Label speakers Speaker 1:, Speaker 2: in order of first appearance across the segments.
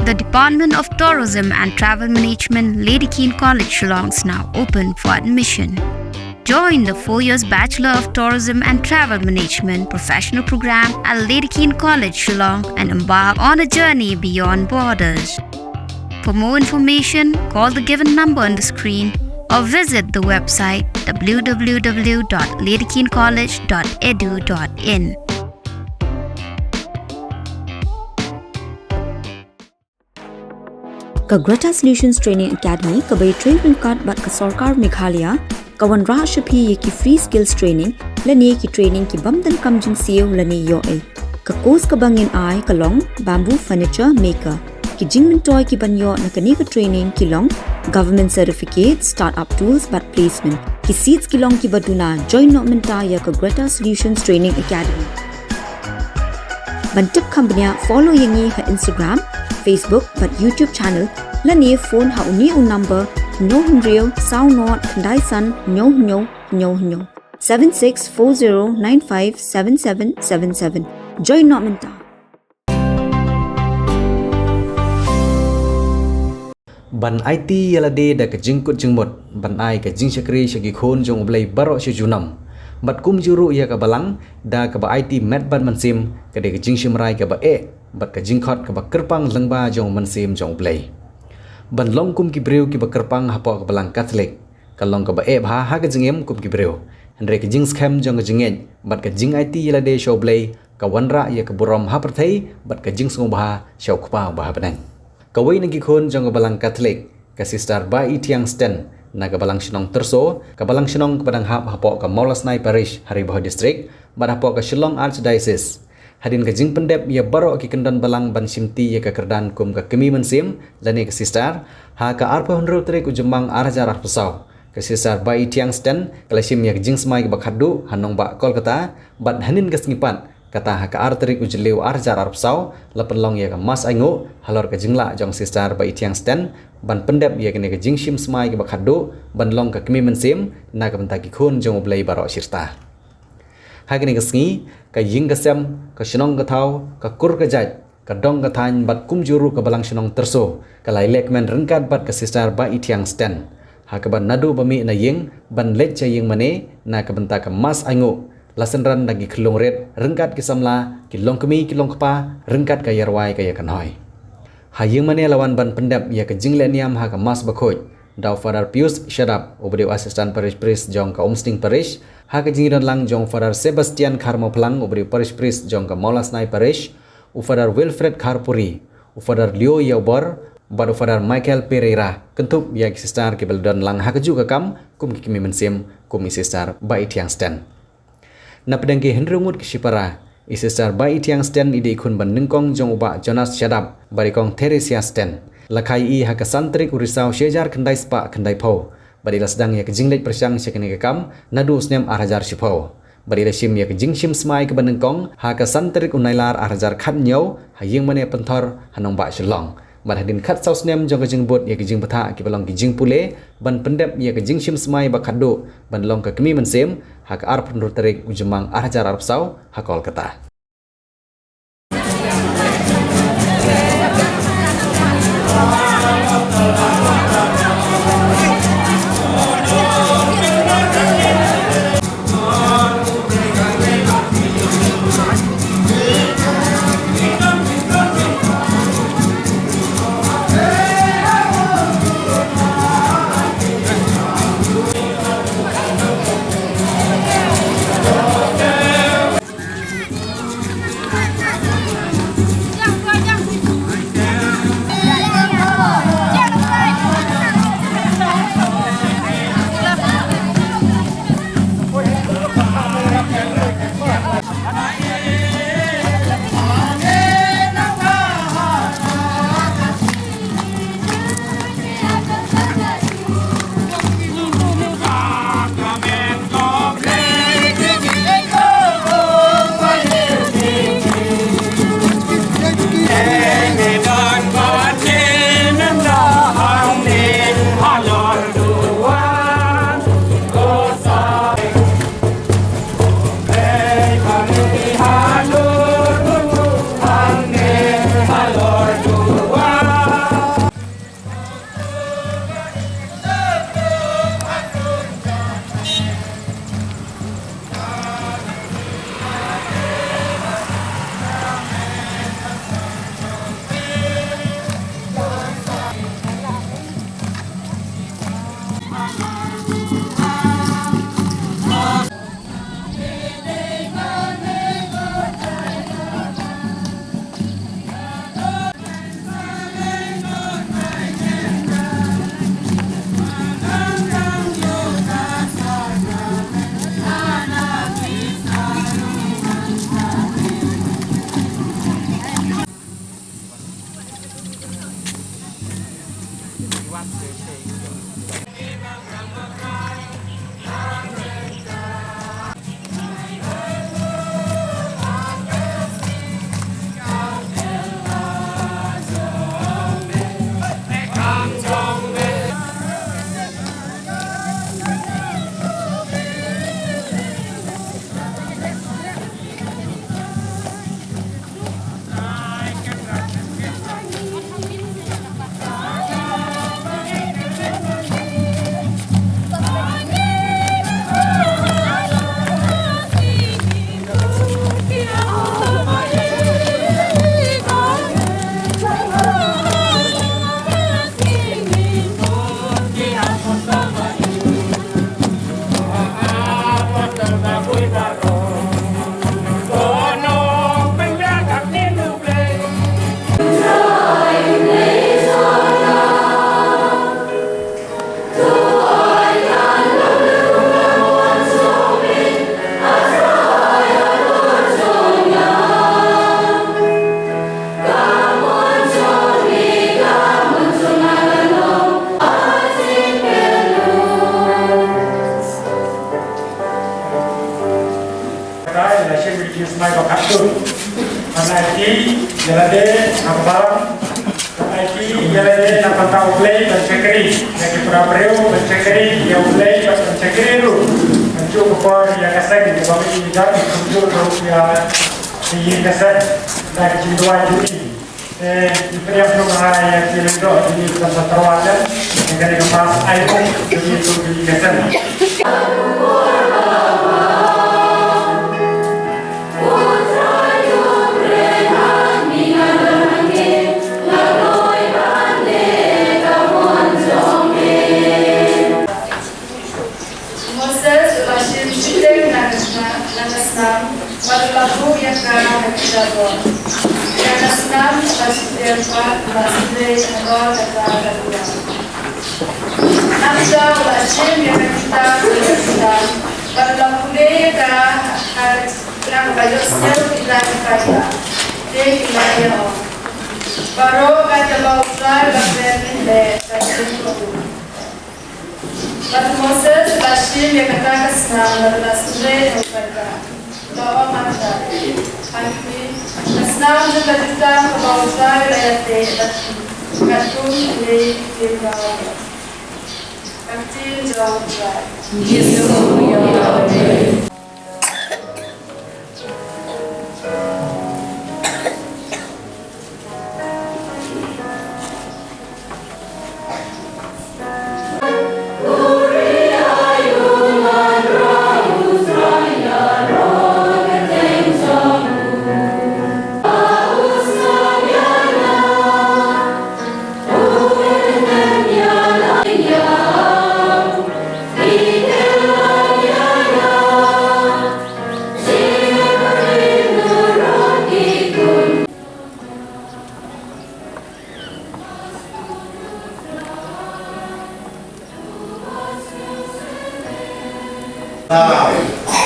Speaker 1: The Department of Tourism and Travel Management, Lady Keane College, Shillong is now open for admission. Join the 4 years Bachelor of Tourism and Travel Management professional program at Lady Keane College, Shillong and embark on a journey beyond borders. For more information, call the given number on the screen or visit the website www.ladykeencollege.edu.in.
Speaker 2: Greta Solutions Training Academy kabai train card bat ka Sarkar Meghalaya kawan ra shapi ye ki free skills training lani ki training ki bamdan kamjing siu lani yo e ka course ka bangin ai ka long bamboo furniture maker ki jingmin toy ki banyo na kani ka training ki long government certificate startup tools but placement ki seats ki long ki baduna join no menta ya ka Greta Solutions Training Academy bantip company follow yangi ha Instagram Facebook but YouTube channel lani phone ha uni number no real sound not kandai san nyo 7640957777 join not menta
Speaker 3: ban IT yalade da ka jingkut jingmot ban ai ka jing shakri shagi khon jong blai baro shujunam bat kum juru ya ka balang da ka ba IT met ban mansim ka de ka jing shimrai ka ba bat ka jingkhot ka ba kerpang langba jong mansim jong blai ban long kum ki breu ki ba kerpang hapo ka balang catholic ka long ka ba bha ha ka jingem kum ki breu andre ka jing scam jong ka jingeng bat ka jing IT yalade show blai ka wanra ya ka burom ha prathai bat ka jing song ba show khpa ba banang kawai nagi khon jong balang catholic ka sister ba itiang sten na ka balang shinong terso ka balang shinong ka badang hap hapo ka Maulasnai parish Haribau district bad hapo ka Shillong archdiocese hadin ka jing pendep ya baro ki kendon balang ban simti ya ka kerdan kum ka kemi mensim lani ka sister ha ka arpa hundro tre ku jembang arajar arpasau ka sister ba itiang sten kalasim ya jing smai ka bakhadu hanong ba Kolkata bad hanin ka singipan kata haka arterik ujeliu arjar arpsau lapan long ya ka mas aingo halor ka jingla jong sister ba itiang sten ban pendep ya kene ka jingshim smai ka bakhadu ban long ka kemi mensim na ka bentaki khon jong oblai baro shirta hagene ka sngi ka ying ka sem ka shinong ka thau ka kur ka jaj ka dong ka than bat kum juru ka balang shinong terso ka lai lek men rengkat bat ka sister ba itiang sten haka ban nadu bami na ying ban lek cha ying mane na ka bentaka mas aingo lasenran lagi kelong red rengkat ki samla ki long kemi ki long kpa rengkat ka yarwai ka yakan hoi hayeng mane lawan ban pendap ya ka jingleniam ha ka mas bakhoj daw Father Pius Shadap obdio assistant parish priest jong ka Umsting parish ha ka jingran lang jong Father Sebastian Kharmo Plang obdio parish priest jong ka Maulasnai parish u Father Wilfred Kharpuri u Father Leo Yaubor badu Father Michael Pereira kentup ya ki sister ki beldon lang ha ka juga kam kum ki kemi mensim kum sister ba itiang sten na pedangke henrungut ki sipara sister ba itiang sten ide ikun ban ningkong jong uba Jonas Shadap barikong Theresia sten lakai I ha ka santrik urisau shejar khandai spa khandai pho bari lasdang ya ka jinglek persang sekene ka kam nadu snem arhajar sipho bari sim ya ka jingshim smai ka ban ningkong ha ka santrik unailar arhajar khat nyau hayeng mane panthor hanong ba Shillong ban hadin khat saus nem jong ka jingbot ya ka jing patha ki balong ki jing pule ban pendep ya ka jingshim smai ba khadu ban long ka kemi mensem ha ka arp nur tarik ujemang arhajar arpsau ha Kolkata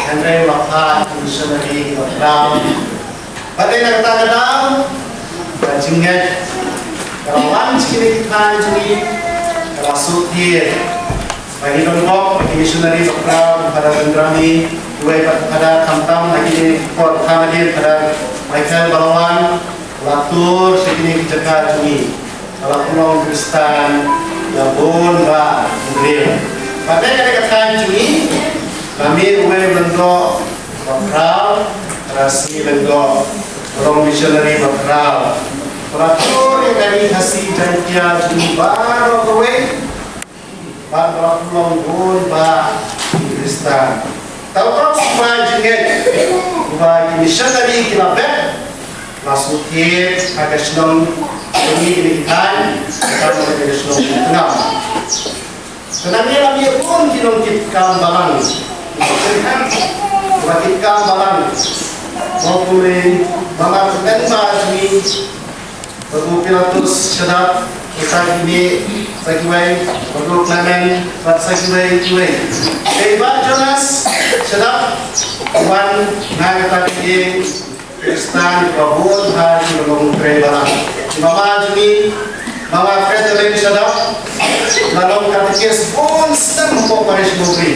Speaker 4: Henry Wakha Missionary Wakram Pakai kadang-kadang Jinget Kerawan cikini kita juni Kerasut hier Bagi nonggok Bagi Missionary Wakram Pada Bendrami Dua pada Kamtam Lagi Port Kamadir Pada Michael Balawan Latur cikini Jaga juni Kalau Pulau Kristan Labun Ba Mungkin Pakai kadang-kadang juni kami uwe bendo bakral rasmi bendo orang missionary bakral peratur yang dari hasil jantia juni baru kowe baru pulang pun ba Kristen tahu tak semua jenget ba missionary kilabet masukin agak senang ini ikan kita mau jadi senang tengah kenapa kami pun dinongkitkan balang Bakitkan balang maupun balang penma jumi berpiratus sedap kita ini sakiway berdoa klemen bat sakiway kiway Eba Jonas sedap wan nagata ini Kristen babun hari belum keren balang mama jumi mama Frederick sedap katikes pun sedang mempopulis mubri.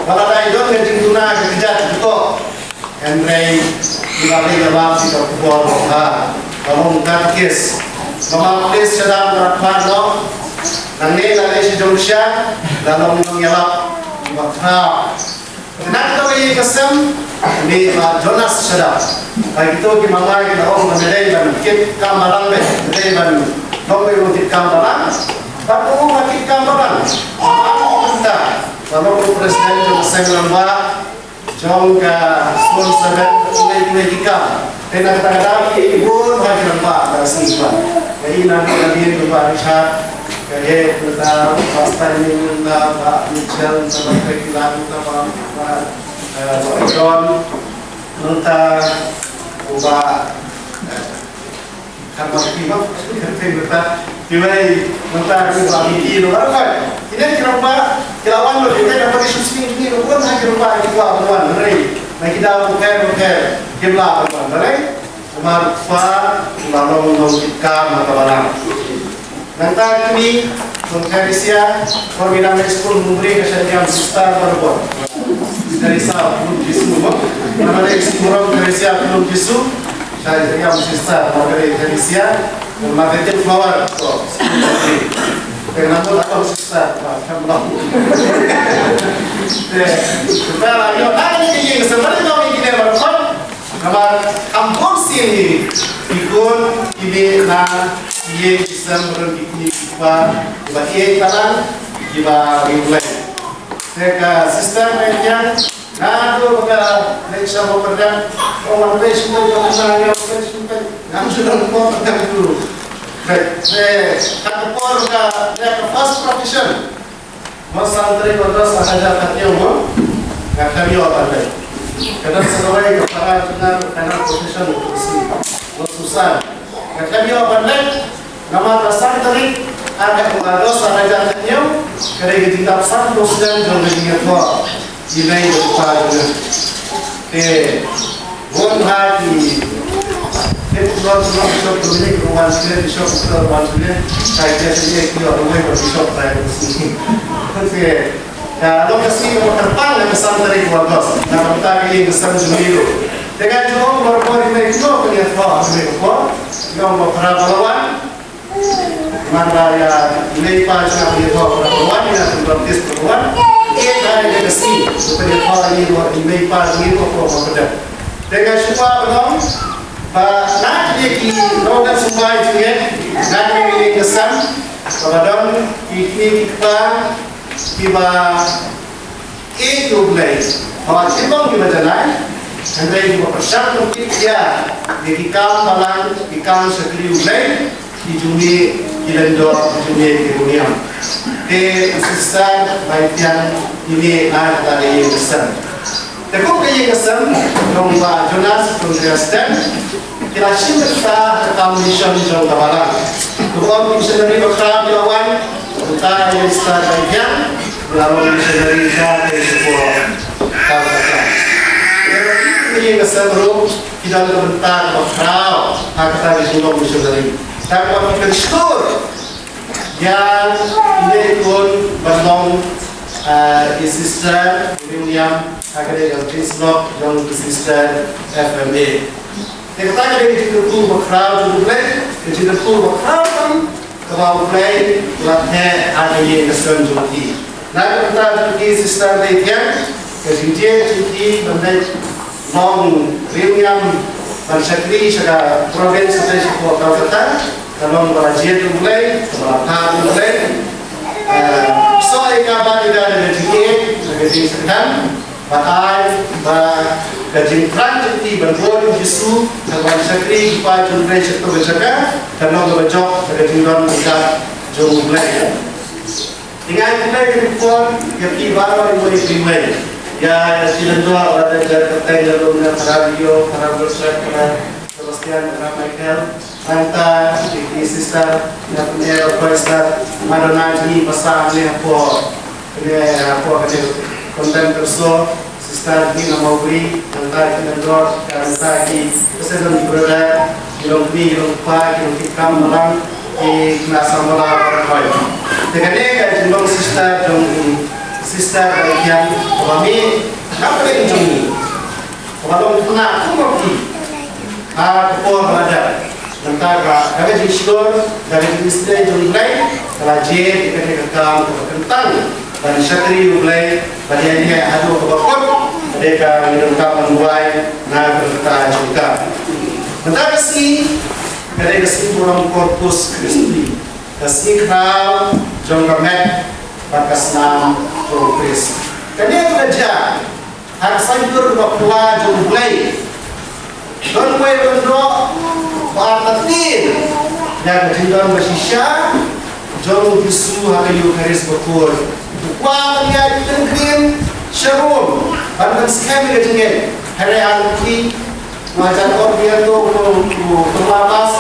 Speaker 4: Kalau ada idon yang jingtuna kejat betul. Henry dipakai dalam si kapal kalau katikes mama please sedang berapa no nanti si Jongsha dalam mengelak bakha. Nak tahu ini kesem ni Jonas sedang. Lagi tu kita mama kita orang menjadi dan kit kamaran menjadi dan Nopo kit kamaran. Baru kit kamaran. Kita kalau presiden Jonas Senglamba jongka sponsor dan kita Tena kata-kata ibu lagi nampak dari sini pak. Jadi nanti kita lihat kayak kita pasta ini kita Pak Mitchell sama kita Pak John kita ubah kamar kita kita kita kita Miki itu apa? Ini kira Pak kelawan loh kita dapat syuting ini pun kira Pak kita lawan dari. Nah kita bukan kiblat benar, Umar Fa lalu mengikam mata barang. Nanti kini Malaysia perbedaan ekspor memberi kesediaan besar berbuat dari sah belum jisu, nama ekspor Malaysia belum jisu, saya yang besar dari Malaysia marketing flower, kenapa tak tahu besar, macam mana? Kita lagi ada ni yang sebenarnya kami kita berbuat, kamar kampung sini ikut ini na ia bisa berikut kita ia kanan kita mulai. Jika sistem yang nado pada Malaysia bekerja, orang Malaysia juga menanya Malaysia, kami sudah bekerja dulu. Kata porga, dia first profession. Masa antara kita sahaja katanya mau, kata dia apa lagi? Kadang sesuai kepada dengan karena profession itu susah. Kata dia apa lagi? Nama dasar tadi agak mengados sahaja katanya. Kerana kita pasang dosen jauh lebih tua, ini itu pada. Bukan hati. Kalau shop dulu rumah sini shop rumah sini saya jadi kilo rumah shop saya sini. Oke, lokasi terpang yang besar dari Kuartos. Nah kita ini besar jumlah. Dengan jumlah berapa ini itu punya apa? Ini apa? Yang beberapa lawan. Mana ya ini pas yang punya apa? Lawan yang berbeda lawan. Ini dari lokasi. Punya apa ini pas ini apa berbeda. Dengan siapa belum? Nak jadi roda semua itu ya, nak memilih kesan, kemudian ini kita itu boleh, kalau kita kita jalan, nanti kita persiapan kita kita malang, kita sekali boleh, di dunia dunia. Sistem bagian ini ada dari kesan. Tapi kaya kesan, orang Jonas Presiden. Kita cinta kita mission jauh kawalan. Tukang missionary berkah lawan, kita yang start bagian, lalu missionary kita sebuah kawasan. Ini keseluruh kita berbentak berkah, kita disuruh missionary. Tapi kita distur, yang ini pun berlong sister William akhirnya Christoph yang sister FMA. Kita dari jitu berkau juga boleh, jitu berkau kan kalau boleh latih ada yang kesan juti. Nah kita juti sistem latihan, kemudian juti benda long William Bansakri sebagai provinsi dari sebuah kawasan, kalau belajar juga boleh, melakar boleh. Soal kabar tidak ada juti, sebagai sedang, bahkan Kajin tranjiti berbuat jisu kawan sakri pa jumlah sektor berjaga karena berbajak pada jumlah kita jumlah. Tinggal kita berbuat yang baru yang boleh dimulai. Ya silen dua ada kereta lalu radio, para berset, para Sebastian, para Michael, Anta, di sister, yang punya requester, Madonna ni pasal ni apa konten tersebut. Sister di nama beri, nanti kita dor, nanti kita berada di lokasi, di lokasi, di kam malam di kelas malam berkait. Dengan ini dong sister yang kami apa yang joni kalau kena aku mesti kepor ada nantara kami di store dari istri joni lain kalau je kita kekam kentang dan syakri mulai bagiannya adu kebakot mereka menungkap menuai na berkata juga nantara sini kada kasi kurang korpus Kristi kasi kenal jongga met bakas nam progres kanya itu aja hak sayur bakla jomblay don way bendo batatin yang jindon basisya jong bisu hakayu karis bakur kwa kanya tengkrim syarum bantan skam gajenge hari alki wajan orbian to terlapas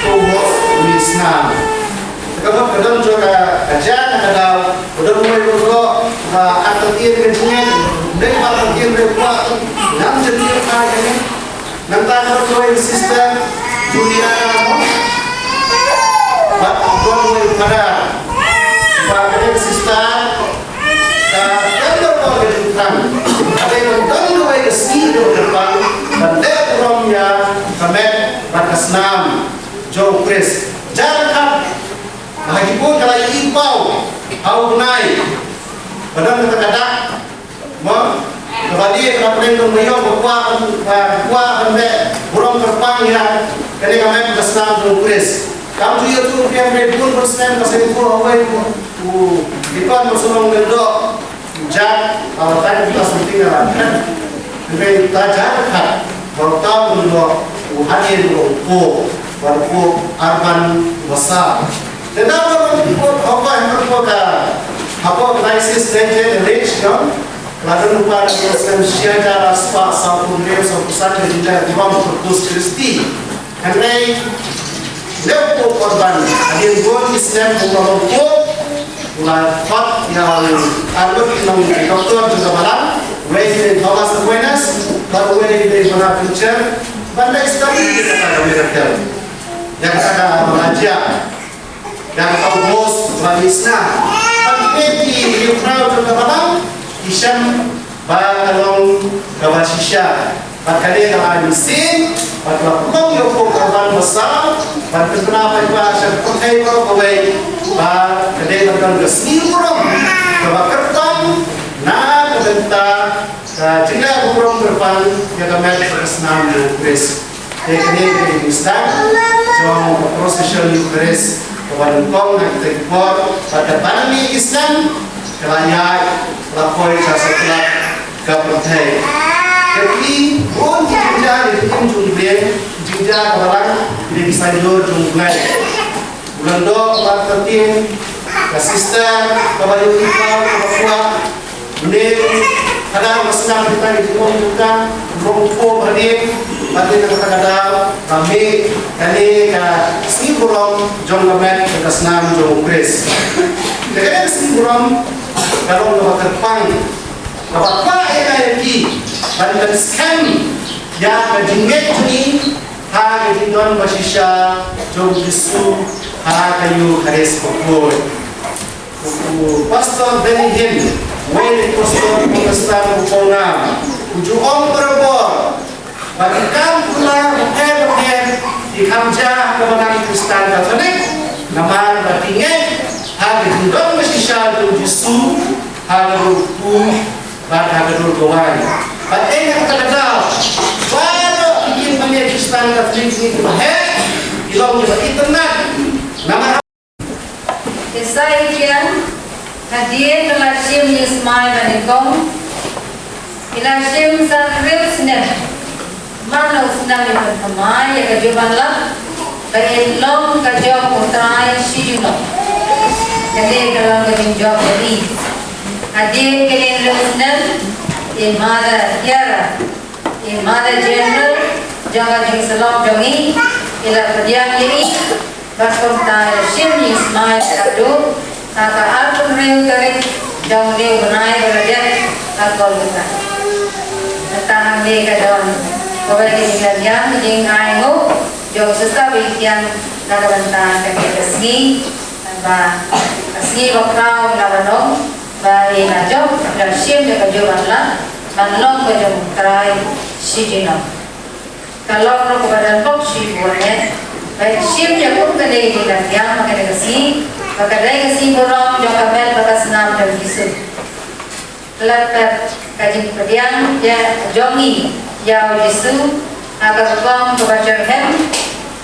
Speaker 4: to wisna kalau kadang juga aja kadang udah mulai dulu atatin kencingnya dari atatin berbuat nam jadi apa ini nanti kalau sistem dunia buat mulai pada pakai sistem kalau kejutan ada yang mulai kesini di depan dan depromnya kamet batas nam jauh pres jangan Mahipun kalau impau, au naik, badan terkadang, kembali kalau pelindung beliau berkuah sampai burung terbang ya, kali kami bersenam berkuris. Kamu juga tu yang berpun bersenam kasih pun awal dipan bersenam gendok, jam, kalau tadi kita seperti kan, lebih tajam kan, kalau tahu gendok, hadir berku, berku arban besar. Tetapi apa yang berkata apa krisis dan rich kan lalu lupa dengan siapa aspa satu level satu satu juga di bawah Kristus Kristi karena lepas korban ada buat Islam mengalami lafaz yang Albert yang doktor juga malam Resident Thomas Aquinas baru dari mana future bandai sekali kita kata mereka yang kata mengajar dan kau bos balisna tapi di Ukraina juga malam Isham balong kawasisha pakale kama mesin pakla yo korban besar kenapa bahasa pakai berbagai pakale dengan gesni kurang kebakertan na kebenta jika kurang berpan ya kami bersenam Eucharis teknik Islam jom prosession Eucharis kawan kau nak tekpor pada pandemi Islam kelayak lapor jasa kelak kapertai. Jadi pun jinja di tim jumlah jinja kawalan di sayur jumlah. Bulan do empat tertim kasista kawalan kita kawan ini ada masalah kita di rumah juga rompo berdiri bagi kadang-kadang kami kali singkurong jonggamet kesenam jongkris. Jadi singkurong kalau kita terpang, apa yang lagi dan scam yang kejinget ini ha kejingan basisya jongkisu ha kayu kares pokok. Pastor Benihim, when pastor pengestan pokona, ujung berbor. Bagi kamu pula bukan di kamja kemenangan Kristen Katolik, nama bertingkat, hari tinggal masih syadu Yesus, hari rupu, hari rupuan. Pada yang terkenal, baru ingin menjadi Kristen Katolik ini berhak, ilang juga internet, nama.
Speaker 5: Kesaikian hadir dalam sim Ismail Manikong, dalam sim Sanrib Snap. Mana usnah yang pertama yang kejuban lah, kaya long kajak utrai sijuno, kaya kalau kejunjak dari, hadir kaya usnah, mada tiara, mada general, jangan jeng salam jongi, ila perdiam ini, baskom tay sim Ismail kado, kaka album reu tarik, jang reu benai berdiam, alkohol kita, tahan dia kadang. Bagi yang jing aingu, jauh sesat yang nak bantah kaki kesini, và si vào khao là bà nông và là chốc là xiêm để cả vô bàn long cái trong trai si gì nào cả long nó có bàn bốc si buồn nhé vậy xiêm cho cũng cái này thì là giang mà cái này cái si và cái đây cái si buồn long cho cả bên và cái nam trong Giêsu là cái gì cái giang ya jongi ya Giêsu agar con của bà trời hết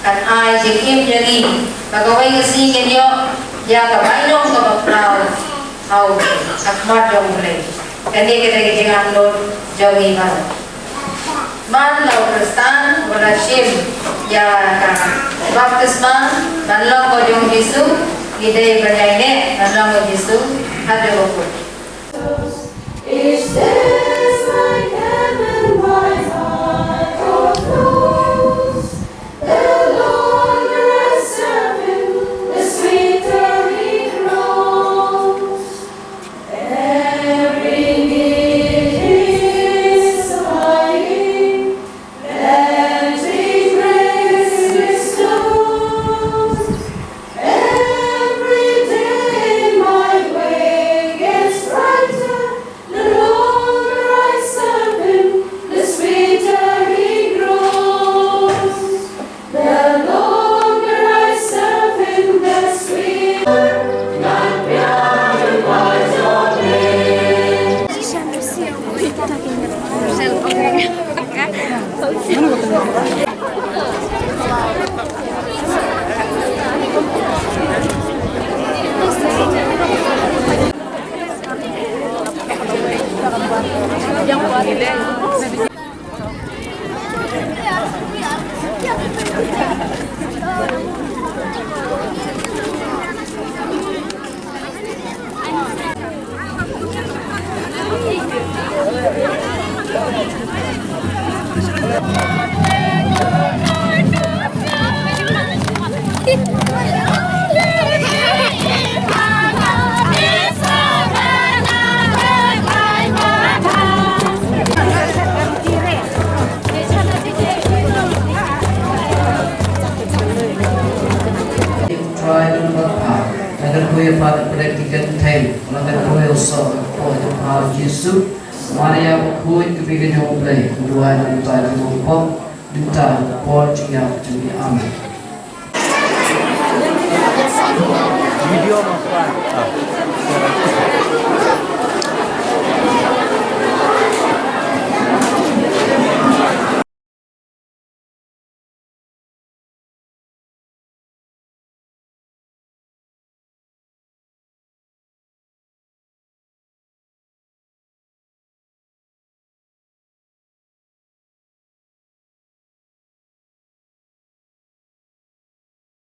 Speaker 5: kan ai chỉ kim jadi và có cái si cái nhọ ya cả bãi nông của bà nào hầu akmat dong boleh jadi kita jangan lo jongi mana man lo Kristen wala sim ya kan baptisma man lo ko jong Yesus ide banyak ne man lo ko Yesus ada buku
Speaker 6: Is this like heaven, my heart overflows? The longer I serve Him, the sweeter He grows. Every need is supplying, plenty grace bestows. Every day my way gets brighter. The longer I serve Him, the sweeter He grows. The longer I serve Him, the sweeter. Not beyond wise or vain.
Speaker 7: Try to look up. Agar kue pada praktikan thay, agar kue usah kue tu hal Yesus. Maria kue kebikin yang play, dua dan dua yang pop, dua Paul juga jadi amin.
Speaker 3: Video mas.